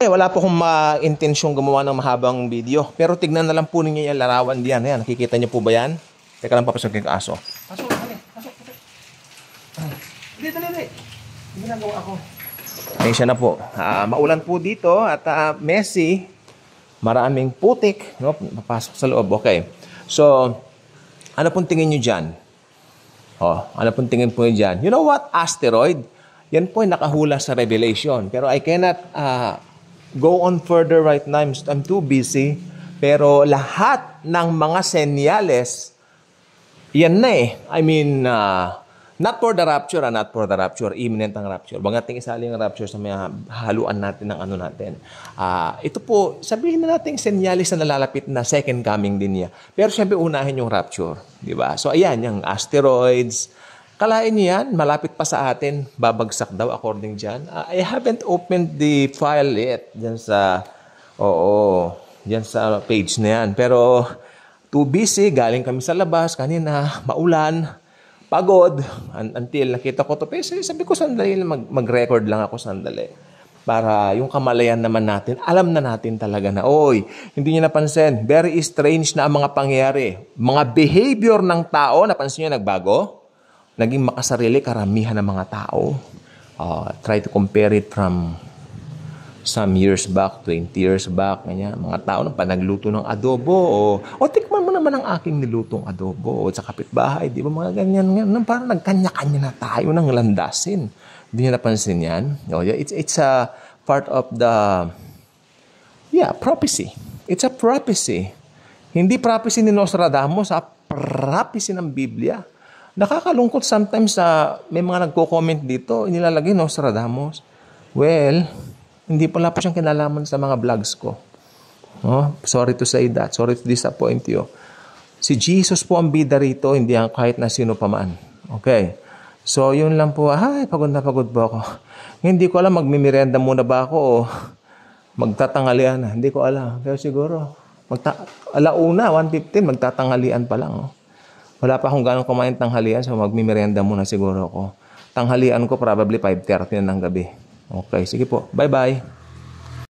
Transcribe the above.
Wala po akong ma-intensyong gumawa ng mahabang video. Pero tignan na lang po ninyo yung larawan diyan. Ayan, nakikita niyo po ba yan? Teka lang, papasokin ko aso. Pasok, dali. Pasok. Dali. Hindi nagawa ako. Ayun siya na po. Maulan po dito at messy. Maraming putik. No? Papasok sa loob. Okay. So, ano pong tingin nyo dyan? Ano pong tingin po nyo dyan? You know what? Asteroid. Yan po ay nakahula sa Revelation. Pero I cannot go on further right now. I'm too busy. Pero lahat ng mga senyales, yan na eh. I mean, not for the rapture, imminent ang rapture. Bagating isali ang rapture sa mga haluan natin ng ano natin. Ito po, sabihin na natin senyales na nalalapit na second coming din niya. Pero siyempre unahin yung rapture. Diba? So ayan, yung asteroids. Kalain niyo yan, malapit pa sa atin, babagsak daw according dyan. I haven't opened the file yet dyan sa, dyan sa page na yan. Pero too busy, galing kami sa labas, kanina, maulan, pagod, until nakita ko to. Pero sabi ko sandali, mag-record lang ako sandali. Para yung kamalayan naman natin, alam na natin talaga na, hindi niyo napansin, very strange na ang mga pangyayari. Mga behavior ng tao, napansin niyo nagbago? Naging makasarili karamihan ng mga tao. Try to compare it from some years back, 20 years back, ganyan. Mga tao na panagluto ng adobo, tikman mo naman ang aking nilutong adobo, sa kapitbahay, di ba mga ganyan, parang nagkanya-kanya na tayo ng landasin. Hindi niyo napansin yan? It's a part of the, prophecy. It's a prophecy. Hindi prophecy ni Nostradamus, prophecy ng Biblia. Nakakalungkot sometimes may mga nagko-comment dito, inilalagay Nostradamus. Well, hindi pala po siyang kinalaman sa mga vlogs ko. Sorry to say that. Sorry to disappoint you. Si Jesus po ang bida rito, hindi ang kahit na sino pa man. Okay. So, yun lang po. Pagod na pagod po ako. Hindi ko alam, magmimerienda muna ba ako o magtatangalian na. Hindi ko alam. Pero siguro, alauna, 1:15, magtatangalian pa lang. Wala pa akong ganong kumain tanghalian, so magmimerienda muna siguro ako. Tanghalian ko probably 5:30 na ng gabi. Okay, sige po. Bye-bye.